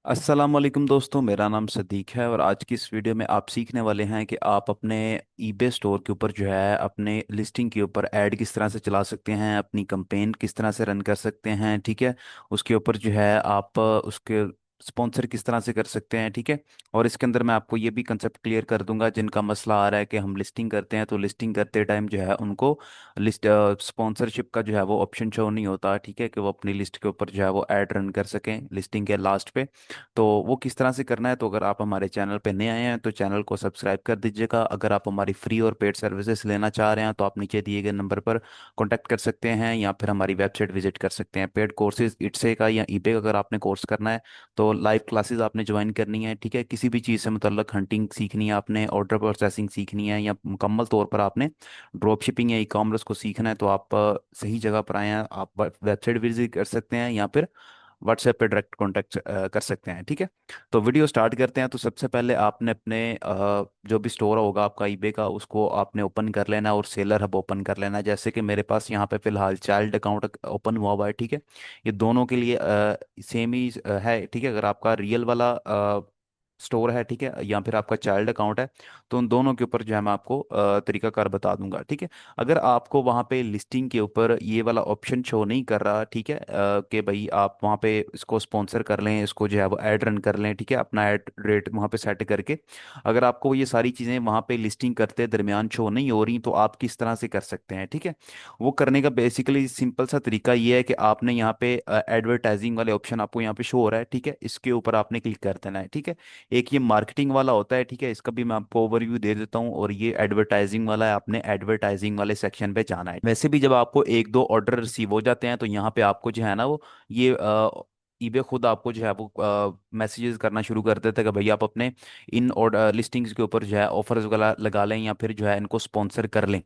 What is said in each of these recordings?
अस्सलाम वालेकुम दोस्तों, मेरा नाम सदीक है और आज की इस वीडियो में आप सीखने वाले हैं कि आप अपने ईबे स्टोर के ऊपर जो है अपने लिस्टिंग के ऊपर ऐड किस तरह से चला सकते हैं, अपनी कंपेन किस तरह से रन कर सकते हैं। ठीक है, उसके ऊपर जो है आप उसके स्पॉन्सर किस तरह से कर सकते हैं। ठीक है, और इसके अंदर मैं आपको ये भी कंसेप्ट क्लियर कर दूंगा जिनका मसला आ रहा है कि हम लिस्टिंग करते हैं तो लिस्टिंग करते टाइम जो है उनको लिस्ट स्पॉन्सरशिप का जो है वो ऑप्शन शो नहीं होता। ठीक है, कि वो अपनी लिस्ट के ऊपर जो है वो ऐड रन कर सकें लिस्टिंग के लास्ट पे। तो वो किस तरह से करना है, तो अगर आप हमारे चैनल पे नए आए हैं तो चैनल को सब्सक्राइब कर दीजिएगा। अगर आप हमारी फ्री और पेड सर्विसेज लेना चाह रहे हैं तो आप नीचे दिए गए नंबर पर कॉन्टैक्ट कर सकते हैं या फिर हमारी वेबसाइट विजिट कर सकते हैं। पेड कोर्सेज इट्से का या ईबे का अगर आपने कोर्स करना है तो लाइव क्लासेस आपने ज्वाइन करनी है। ठीक है, किसी भी चीज़ से मुतल्लक हंटिंग सीखनी है आपने, ऑर्डर प्रोसेसिंग सीखनी है या मुकम्मल तौर पर आपने ड्रॉप शिपिंग या ई कॉमर्स को सीखना है तो आप सही जगह पर आए हैं। आप वेबसाइट विजिट कर सकते हैं या फिर व्हाट्सएप पे डायरेक्ट कांटेक्ट कर सकते हैं। ठीक है, तो वीडियो स्टार्ट करते हैं। तो सबसे पहले आपने अपने जो भी स्टोर होगा आपका ईबे का उसको आपने ओपन कर लेना है और सेलर हब ओपन कर लेना है। जैसे कि मेरे पास यहाँ पे फिलहाल चाइल्ड अकाउंट ओपन हुआ है। ठीक है, ये दोनों के लिए सेम ही है। ठीक है, अगर आपका रियल वाला स्टोर है, ठीक है, या फिर आपका चाइल्ड अकाउंट है तो उन दोनों के ऊपर जो है मैं आपको तरीकाकार बता दूंगा। ठीक है, अगर आपको वहाँ पे लिस्टिंग के ऊपर ये वाला ऑप्शन शो नहीं कर रहा, ठीक है, कि भाई आप वहाँ पे इसको स्पॉन्सर कर लें, इसको जो है वो ऐड रन कर लें, ठीक है, अपना ऐड रेट वहाँ पे सेट करके, अगर आपको ये सारी चीज़ें वहाँ पे लिस्टिंग करते दरमियान शो नहीं हो रही तो आप किस तरह से कर सकते हैं। ठीक है, वो करने का बेसिकली सिंपल सा तरीका ये है कि आपने यहाँ पे एडवर्टाइजिंग वाले ऑप्शन आपको यहाँ पे शो हो रहा है, ठीक है, इसके ऊपर आपने क्लिक कर देना है। ठीक है, एक ये मार्केटिंग वाला होता है, ठीक है, इसका भी मैं आपको ओवरव्यू दे देता हूँ, और ये एडवर्टाइजिंग वाला है, आपने एडवर्टाइजिंग वाले सेक्शन पे जाना है। वैसे भी जब आपको एक दो ऑर्डर रिसीव हो जाते हैं तो यहाँ पे आपको जो है ना वो ये ईबे खुद आपको जो है वो मैसेजेस करना शुरू कर देता है कि भाई आप अपने इन ऑर्डर लिस्टिंग्स के ऊपर जो है ऑफर्स वगैरह लगा लें या फिर जो है इनको स्पॉन्सर कर लें।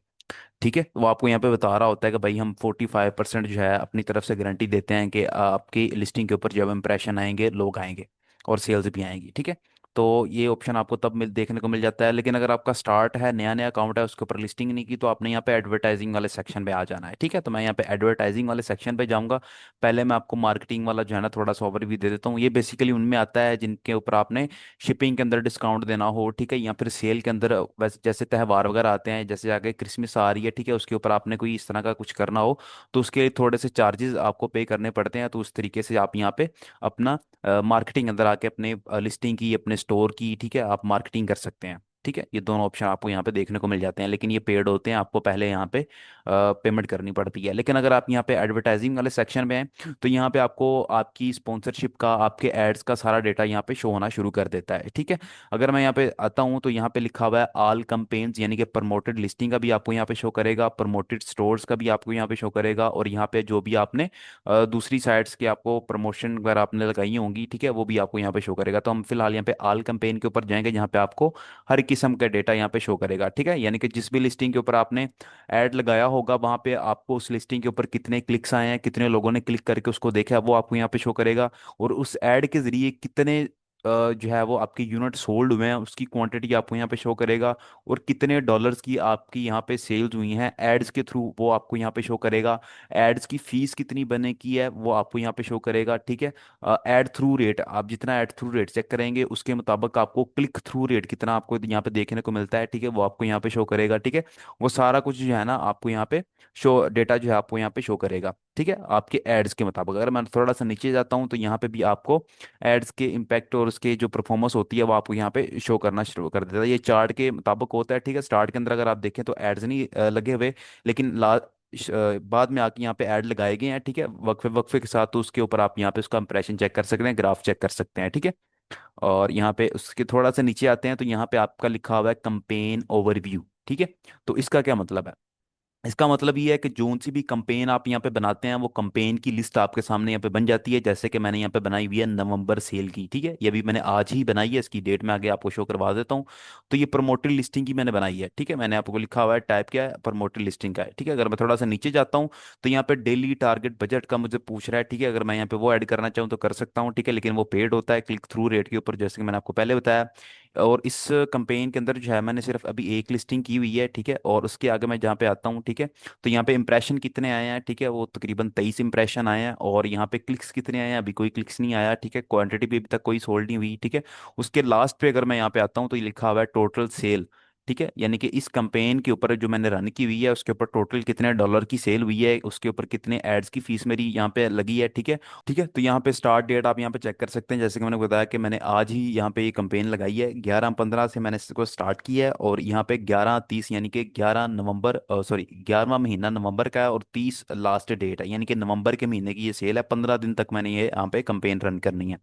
ठीक है, वो आपको यहाँ पे बता रहा होता है कि भाई हम 45% जो है अपनी तरफ से गारंटी देते हैं कि आपकी लिस्टिंग के ऊपर जब इंप्रेशन आएंगे लोग आएंगे और सेल्स भी आएंगी। ठीक है, तो ये ऑप्शन आपको तब देखने को मिल जाता है। लेकिन अगर आपका स्टार्ट है, नया नया अकाउंट है, उसके ऊपर लिस्टिंग नहीं की तो आपने यहाँ पे एडवर्टाइजिंग वाले सेक्शन पे आ जाना है। ठीक है, तो मैं यहाँ पे एडवर्टाइजिंग वाले सेक्शन पे जाऊँगा। पहले मैं आपको मार्केटिंग वाला जो है ना थोड़ा सा ओवरव्यू दे देता हूँ। ये बेसिकली उनमें आता है जिनके ऊपर आपने शिपिंग के अंदर डिस्काउंट देना हो, ठीक है, या फिर सेल के अंदर वैसे जैसे त्यौहार वगैरह आते हैं, जैसे आगे क्रिसमस आ रही है, ठीक है, उसके ऊपर आपने कोई इस तरह का कुछ करना हो तो उसके लिए थोड़े से चार्जेस आपको पे करने पड़ते हैं। तो उस तरीके से आप यहाँ पे अपना मार्केटिंग अंदर आके अपने लिस्टिंग की, अपने स्टोर की, ठीक है, आप मार्केटिंग कर सकते हैं। ठीक है, ये दोनों ऑप्शन आपको यहाँ पे देखने को मिल जाते हैं, लेकिन ये पेड होते हैं, आपको पहले यहाँ पे पेमेंट करनी पड़ती है। लेकिन अगर आप यहाँ पे एडवर्टाइजिंग वाले सेक्शन में हैं तो यहाँ पे आपको आपकी स्पॉन्सरशिप का, आपके एड्स का सारा डेटा यहाँ पे शो होना शुरू कर देता है। ठीक है, अगर मैं यहाँ पे आता हूँ तो यहाँ पे लिखा हुआ है ऑल कंपेन्स, यानी कि प्रमोटेड लिस्टिंग का भी आपको यहाँ पे शो करेगा, प्रमोटेड स्टोर्स का भी आपको यहाँ पे शो करेगा, और यहाँ पे जो भी आपने दूसरी साइट्स के आपको प्रमोशन वगैरह आपने लगाई होंगी, ठीक है, वो भी आपको यहाँ पे शो करेगा। तो हम फिलहाल यहाँ पे ऑल कंपेन के ऊपर जाएंगे जहाँ पे आपको हर किस्म का डेटा यहाँ पे शो करेगा। ठीक है, यानी कि जिस भी लिस्टिंग के ऊपर आपने ऐड लगाया होगा वहाँ पे आपको उस लिस्टिंग के ऊपर कितने क्लिक्स आए हैं, कितने लोगों ने क्लिक करके उसको देखा है, वो आपको यहाँ पे शो करेगा। और उस ऐड के जरिए कितने जो है वो आपके यूनिट सोल्ड हुए हैं उसकी क्वांटिटी आपको यहाँ पे शो करेगा, और कितने डॉलर्स की आपकी यहाँ पे सेल्स हुई हैं एड्स के थ्रू वो आपको यहाँ पे शो करेगा। एड्स की फीस कितनी बने की है वो आपको यहाँ पे शो करेगा। ठीक है, एड थ्रू रेट, आप जितना एड थ्रू रेट चेक करेंगे उसके मुताबिक आपको क्लिक थ्रू रेट कितना आपको यहाँ पे देखने को मिलता है, ठीक है, वो आपको यहाँ पे शो करेगा। ठीक है, वो सारा कुछ जो है ना आपको यहाँ पे शो डेटा जो है आपको यहाँ पे शो करेगा। ठीक है, आपके एड्स के मुताबिक। अगर मैं थोड़ा सा नीचे जाता हूँ तो यहाँ पे भी आपको एड्स के इम्पैक्ट और उसके जो परफॉर्मेंस होती है वो आपको यहाँ पे शो करना शुरू कर देता है। ये चार्ट के मुताबिक होता है। ठीक है, स्टार्ट के अंदर अगर आप देखें तो एड्स नहीं लगे हुए, लेकिन बाद में आके यहाँ पे ऐड लगाए गए हैं। ठीक है, वक्फे वक्फे के साथ, तो उसके ऊपर आप यहाँ पे उसका इंप्रेशन चेक कर सकते हैं, ग्राफ चेक कर सकते हैं। ठीक है, और यहाँ पे उसके थोड़ा सा नीचे आते हैं तो यहाँ पे आपका लिखा हुआ है कंपेन ओवरव्यू। ठीक है, तो इसका क्या मतलब है? इसका मतलब ये है कि जोन सी भी कंपेन आप यहाँ पे बनाते हैं वो कंपेन की लिस्ट आपके सामने यहाँ पे बन जाती है। जैसे कि मैंने यहाँ पे बनाई हुई है नवंबर सेल की, ठीक है, ये भी मैंने आज ही बनाई है, इसकी डेट मैं आगे आपको शो करवा देता हूँ। तो ये प्रमोटेड लिस्टिंग की मैंने बनाई है। ठीक है, मैंने आपको लिखा हुआ है टाइप क्या है, प्रमोटेड लिस्टिंग का है। ठीक है, अगर मैं थोड़ा सा नीचे जाता हूँ तो यहाँ पे डेली टारगेट बजट का मुझे पूछ रहा है। ठीक है, अगर मैं यहाँ पे वो ऐड करना चाहूँ तो कर सकता हूँ, ठीक है, लेकिन वो पेड होता है क्लिक थ्रू रेट के ऊपर, जैसे कि मैंने आपको पहले बताया। और इस कंपेन के अंदर जो है मैंने सिर्फ अभी एक लिस्टिंग की हुई है, ठीक है। और उसके आगे मैं जहाँ पे आता हूँ, ठीक है, तो यहाँ पे इंप्रेशन कितने आए हैं, ठीक है, वो तकरीबन 23 इंप्रेशन आए हैं। और यहाँ पे क्लिक्स कितने आए हैं, अभी कोई क्लिक्स नहीं आया, ठीक है। क्वांटिटी भी अभी तक कोई सोल्ड नहीं हुई, ठीक है। उसके लास्ट पे अगर मैं यहाँ पे आता हूँ तो ये लिखा हुआ है टोटल सेल, ठीक है। यानी कि इस कंपेन के ऊपर जो मैंने रन की हुई है उसके ऊपर टोटल कितने डॉलर की सेल हुई है, उसके ऊपर कितने एड्स की फीस मेरी यहाँ पे लगी है, ठीक है। ठीक है, तो यहाँ पे स्टार्ट डेट आप यहाँ पे चेक कर सकते हैं। जैसे कि मैंने बताया कि मैंने आज ही यहाँ पे ये कंपेन लगाई है, 11/15 से मैंने इसको स्टार्ट किया है। और यहाँ पे 11/30 यानी कि 11 नवंबर, सॉरी 11वां महीना नवंबर का है और 30 लास्ट डेट है, यानी कि नवंबर के महीने की ये सेल है। 15 दिन तक मैंने ये यहाँ पे कंपेन रन करनी है,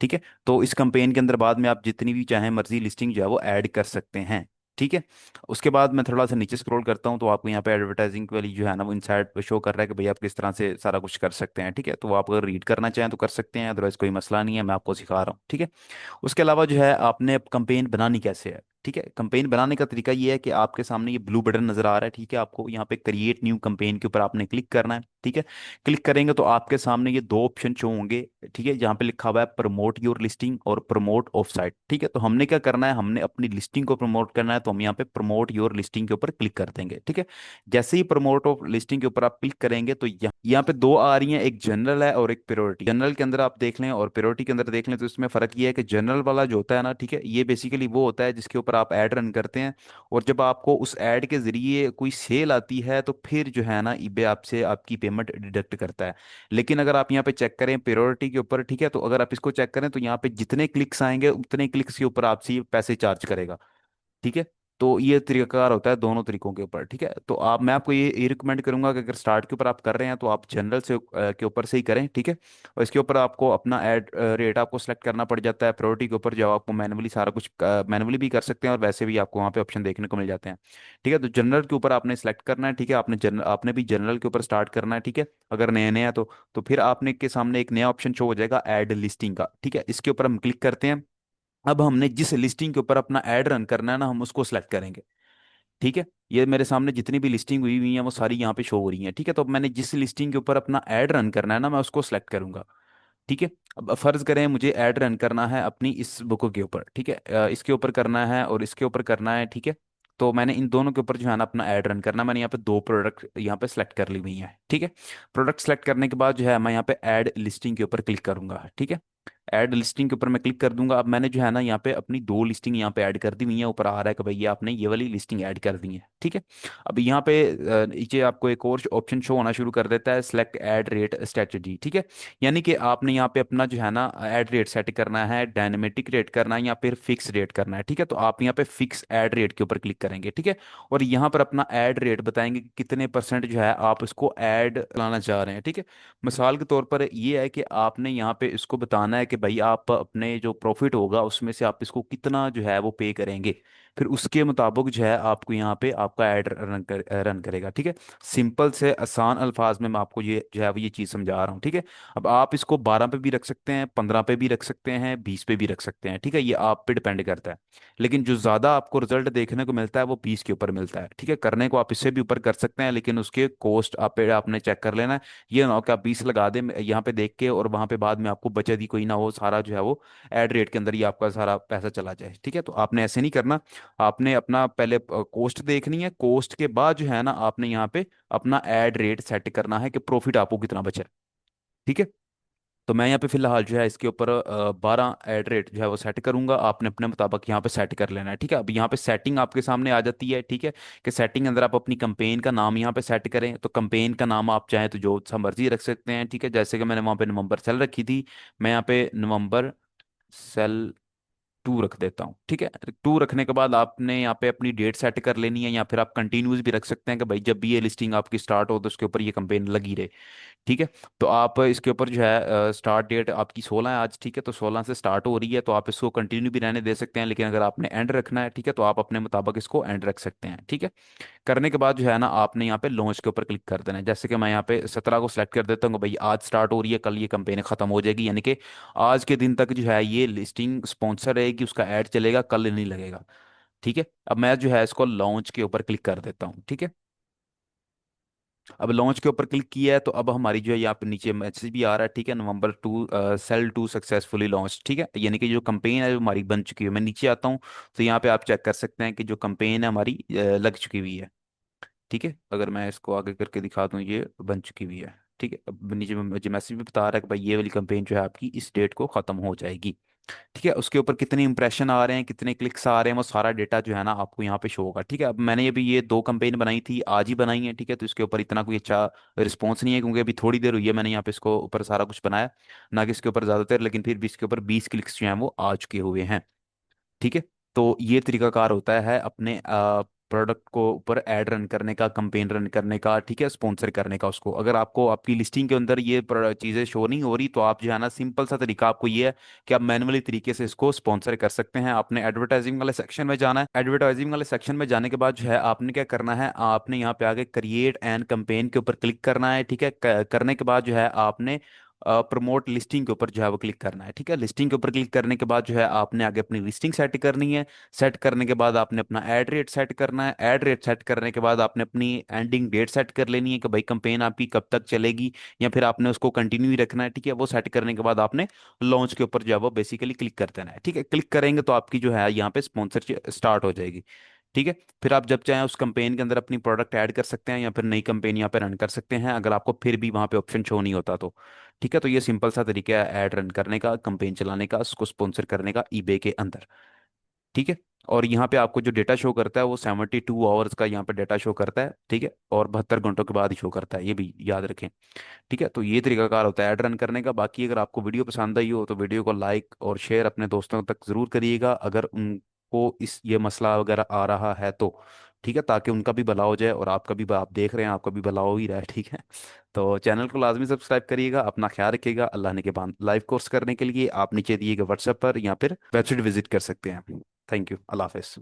ठीक है। तो इस कंपेन के अंदर बाद में आप जितनी भी चाहें मर्जी लिस्टिंग जो है वो ऐड कर सकते हैं, ठीक है। उसके बाद मैं थोड़ा सा नीचे स्क्रॉल करता हूँ तो आपको यहाँ पे एडवर्टाइजिंग वाली जो है ना वो इनसाइड पे शो कर रहा है कि भाई आप किस तरह से सारा कुछ कर सकते हैं, ठीक है। तो आप अगर रीड करना चाहें तो कर सकते हैं, अदरवाइज कोई मसला नहीं है, मैं आपको सिखा रहा हूँ, ठीक है। उसके अलावा जो है आपने कंपेन बनानी कैसे है, ठीक है। कंपेन बनाने का तरीका ये है कि आपके सामने ये ब्लू बटन नजर आ रहा है, ठीक है। आपको यहाँ पे क्रिएट न्यू कंपेन के ऊपर आपने क्लिक करना है, ठीक है। क्लिक करेंगे तो आपके सामने ये दो ऑप्शन शो होंगे, ठीक है, जहाँ पे लिखा हुआ है प्रमोट योर लिस्टिंग और प्रमोट ऑफ साइट, ठीक है। तो हमने क्या करना है, हमने अपनी लिस्टिंग को प्रमोट करना है, तो हम यहाँ पे प्रमोट योर लिस्टिंग के ऊपर क्लिक कर देंगे, ठीक है। जैसे ही प्रमोट ऑफ लिस्टिंग के ऊपर आप क्लिक करेंगे तो यहाँ पे दो आ रही हैं, एक जनरल है और एक प्रायोरिटी। जनरल के अंदर आप देख लें और प्रायोरिटी के अंदर देख लें तो इसमें फर्क ये है कि जनरल वाला जो होता है ना, ठीक है, ये बेसिकली वो होता है जिसके ऊपर आप ऐड रन करते हैं। और जब आपको उस ऐड के जरिए कोई सेल आती है तो फिर जो है ना ईबे आपसे आपकी पेमेंट डिडक्ट करता है। लेकिन अगर आप यहाँ पे चेक करें प्रायोरिटी के ऊपर, ठीक है, तो अगर आप इसको चेक करें तो यहाँ पे जितने क्लिक्स आएंगे उतने क्लिक्स के ऊपर आपसे ये पैसे चार्ज करेगा, ठीक है। तो ये तरीकाकार होता है दोनों तरीकों के ऊपर, ठीक है। तो आप मैं आपको ये रिकमेंड करूंगा कि अगर स्टार्ट के ऊपर आप कर रहे हैं तो आप जनरल से के ऊपर से ही करें, ठीक है। और इसके ऊपर आपको अपना ऐड रेट आपको सेलेक्ट करना पड़ जाता है। प्रायोरिटी के ऊपर जो आपको मैनुअली सारा कुछ मैनुअली भी कर सकते हैं और वैसे भी आपको वहाँ पे ऑप्शन देखने को मिल जाते हैं, ठीक है। तो जनरल के ऊपर आपने सेलेक्ट करना है, ठीक है। आपने भी जनरल के ऊपर स्टार्ट करना है, ठीक है। अगर नया नया तो फिर आपने के सामने एक नया ऑप्शन शो हो जाएगा ऐड लिस्टिंग का, ठीक है। इसके ऊपर हम क्लिक करते हैं। अब हमने जिस लिस्टिंग के ऊपर अपना ऐड रन करना है ना हम उसको सेलेक्ट करेंगे, ठीक है। ये मेरे सामने जितनी भी लिस्टिंग हुई हुई है वो सारी यहाँ पे शो हो रही हैं, ठीक है। तो अब मैंने जिस लिस्टिंग के ऊपर अपना ऐड रन करना है ना मैं उसको सेलेक्ट करूंगा, ठीक है। अब फर्ज करें मुझे ऐड रन करना है अपनी इस बुक के ऊपर, ठीक है, इसके ऊपर करना है और इसके ऊपर करना है, ठीक है। तो मैंने इन दोनों के ऊपर जो है ना अपना ऐड रन करना, मैंने यहाँ पे दो प्रोडक्ट यहाँ पे सेलेक्ट कर ली हुई हैं, ठीक है। प्रोडक्ट सेलेक्ट करने के बाद जो है मैं यहाँ पे ऐड लिस्टिंग के ऊपर क्लिक करूंगा, ठीक है। ऐड लिस्टिंग के ऊपर मैं क्लिक कर दूंगा। अब मैंने जो है ना यहाँ पे अपनी दो लिस्टिंग यहाँ पे ऐड कर दी हुई है, ऊपर आ रहा है कि भैया आपने ये वाली लिस्टिंग ऐड कर दी है, ठीक है। अब यहाँ पे नीचे आपको एक और ऑप्शन शो होना शुरू कर देता है सेलेक्ट ऐड रेट स्ट्रेटजी, ठीक है। यानी कि आपने यहाँ पे अपना जो है ना ऐड रेट सेट करना है, डायनेमिक रेट करना है या फिर फिक्स रेट करना है, ठीक है। तो आप यहाँ पे फिक्स ऐड रेट के ऊपर क्लिक करेंगे, ठीक है। और यहाँ पर अपना ऐड रेट बताएंगे कि कितने परसेंट जो है आप इसको ऐड लाना चाह रहे हैं, ठीक है। मिसाल के तौर पर ये है कि आपने यहाँ पे इसको बताना है कि भाई आप अपने जो प्रॉफिट होगा उसमें से आप इसको कितना जो है वो पे करेंगे, फिर उसके मुताबिक जो है आपको यहाँ पे आपका ऐड रन करेगा, ठीक है। सिंपल से आसान अल्फाज में मैं आपको ये जो है वो ये चीज़ समझा रहा हूँ, ठीक है। अब आप इसको 12 पे भी रख सकते हैं, 15 पे भी रख सकते हैं, 20 पे भी रख सकते हैं, ठीक है। ये आप पे डिपेंड करता है। लेकिन जो ज़्यादा आपको रिजल्ट देखने को मिलता है वो 20 के ऊपर मिलता है, ठीक है। करने को आप इससे भी ऊपर कर सकते हैं लेकिन उसके कॉस्ट आपने चेक कर लेना है। ये ना हो कि आप 20 लगा दें यहाँ पे देख के और वहां पे बाद में आपको बचत ही कोई ना हो, सारा जो है वो एड रेट के अंदर ही आपका सारा पैसा चला जाए, ठीक है। तो आपने ऐसे नहीं करना। आपने अपना पहले कॉस्ट देखनी है, कॉस्ट के बाद जो है ना आपने यहाँ पे अपना एड रेट सेट करना है कि प्रॉफिट आपको कितना बचे, ठीक है। तो मैं यहाँ पे फिलहाल जो है इसके ऊपर 12 एड रेट जो है वो सेट करूंगा। आपने अपने मुताबिक यहाँ पे सेट कर लेना है, ठीक है। अब यहाँ पे सेटिंग आपके सामने आ जाती है, ठीक है, कि सेटिंग अंदर आप अपनी कंपेन का नाम यहाँ पे सेट करें। तो कंपेन का नाम आप चाहें तो जो सा मर्जी रख सकते हैं, ठीक है। जैसे कि मैंने वहाँ पे नवंबर सेल रखी थी, मैं यहाँ पे नवंबर सेल 2 रख देता हूँ, ठीक है। 2 रखने के बाद आपने यहाँ पे अपनी डेट सेट कर लेनी है या फिर आप कंटिन्यूस भी रख सकते हैं कि भाई जब भी ये लिस्टिंग आपकी स्टार्ट हो तो उसके ऊपर ये कंपेन लगी रहे, ठीक है। तो आप इसके ऊपर जो है स्टार्ट डेट आपकी 16 है आज, ठीक है। तो 16 से स्टार्ट हो रही है तो आप इसको कंटिन्यू भी रहने दे सकते हैं, लेकिन अगर आपने एंड रखना है, ठीक है, तो आप अपने मुताबिक इसको एंड रख सकते हैं, ठीक है। करने के बाद जो है ना आपने यहाँ पे लॉन्च के ऊपर क्लिक कर देना है। जैसे कि मैं यहाँ पे 17 को सिलेक्ट कर देता हूँ भाई आज स्टार्ट हो रही है, कल ये कंपेन खत्म हो जाएगी, यानी कि आज के दिन तक जो है ये लिस्टिंग स्पॉन्सर रहेगी, उसका ऐड चलेगा, कल नहीं लगेगा, ठीक है। अब मैं जो है इसको लॉन्च के ऊपर क्लिक कर देता हूँ, ठीक है। अब लॉन्च के ऊपर क्लिक किया है तो अब हमारी जो है यहाँ पे नीचे मैसेज भी आ रहा है, ठीक है, November 2 cell to successfully launch, ठीक है, यानी कि जो कंपेन है वो हमारी बन चुकी है। मैं नीचे आता हूँ तो यहाँ पे आप चेक कर सकते हैं कि जो कंपेन है हमारी लग चुकी हुई है। ठीक है, अगर मैं इसको आगे करके दिखा दूँ, ये बन चुकी हुई है। ठीक है, अब नीचे में मुझे मैसेज भी बता रहा है कि भाई ये वाली कंपेन जो है आपकी इस डेट को खत्म हो जाएगी। ठीक है, उसके ऊपर कितने इंप्रेशन आ रहे हैं, कितने क्लिक्स आ रहे हैं, वो सारा डेटा जो है ना आपको यहाँ पे शो होगा। ठीक है, अब मैंने अभी ये 2 कंपेन बनाई थी, आज ही बनाई है, ठीक है, तो इसके ऊपर इतना कोई अच्छा रिस्पॉन्स नहीं है क्योंकि अभी थोड़ी देर हुई है मैंने यहाँ पे इसको ऊपर सारा कुछ बनाया, ना कि इसके ऊपर ज़्यादातर, लेकिन फिर भी इसके ऊपर 20 क्लिक्स जो हैं वो आ चुके हुए हैं। ठीक है, तो ये तरीकाकार होता है अपने प्रोडक्ट को ऊपर ऐड रन करने का, कंपेन रन करने का, ठीक है, स्पॉन्सर करने का उसको। अगर आपको आपकी लिस्टिंग के अंदर ये चीज़ें शो नहीं हो रही तो आप जो है ना, सिंपल सा तरीका आपको ये है कि आप मैनुअली तरीके से इसको स्पॉन्सर कर सकते हैं। आपने एडवर्टाइजिंग वाले सेक्शन में जाना है, एडवर्टाइजिंग वाले सेक्शन में जाने के बाद जो है आपने क्या करना है, आपने यहाँ पे आगे क्रिएट एंड कंपेन के ऊपर क्लिक करना है। ठीक है, करने के बाद जो है आपने प्रमोट लिस्टिंग के ऊपर जो है वो क्लिक करना है। ठीक है, लिस्टिंग के ऊपर क्लिक करने के बाद जो है आपने आगे अपनी लिस्टिंग सेट करनी है। सेट करने के बाद आपने अपना ऐड रेट सेट करना है। ऐड रेट सेट करने के बाद आपने अपनी एंडिंग डेट सेट कर लेनी है कि भाई कंपेन आपकी कब तक चलेगी, या फिर आपने उसको कंटिन्यू ही रखना है। ठीक है, वो सेट करने के बाद आपने लॉन्च के ऊपर जो है वो बेसिकली क्लिक कर देना है। ठीक है, क्लिक करेंगे तो आपकी जो है यहाँ पे स्पॉन्सरशिप स्टार्ट हो जाएगी। ठीक है, फिर आप जब चाहें उस कंपेन के अंदर अपनी प्रोडक्ट ऐड कर सकते हैं या फिर नई कंपेन यहाँ पे रन कर सकते हैं, अगर आपको फिर भी वहाँ पे ऑप्शन शो नहीं होता तो। ठीक है, तो ये सिंपल सा तरीका है ऐड रन करने का, कंपेन चलाने का, उसको स्पॉन्सर करने का ईबे के अंदर। ठीक है, और यहाँ पे आपको जो डेटा शो करता है वो 72 आवर्स का यहाँ पे डेटा शो करता है। ठीक है, और 72 घंटों के बाद ही शो करता है, ये भी याद रखें। ठीक है, तो ये तरीकाकार होता है ऐड रन करने का। बाकी अगर आपको वीडियो पसंद आई हो तो वीडियो को लाइक और शेयर अपने दोस्तों तक ज़रूर करिएगा, अगर उनको इस ये मसला वगैरह आ रहा है तो। ठीक है, ताकि उनका भी भला हो जाए और आपका भी, आप देख रहे हैं आपका भी भला हो ही रहा है। ठीक है, तो चैनल को लाजमी सब्सक्राइब करिएगा, अपना ख्याल रखिएगा। अल्लाह ने के बाद लाइव कोर्स करने के लिए आप नीचे दिए गए व्हाट्सएप पर या फिर वेबसाइट विजिट कर सकते हैं। थैंक यू, अल्लाह हाफिज़।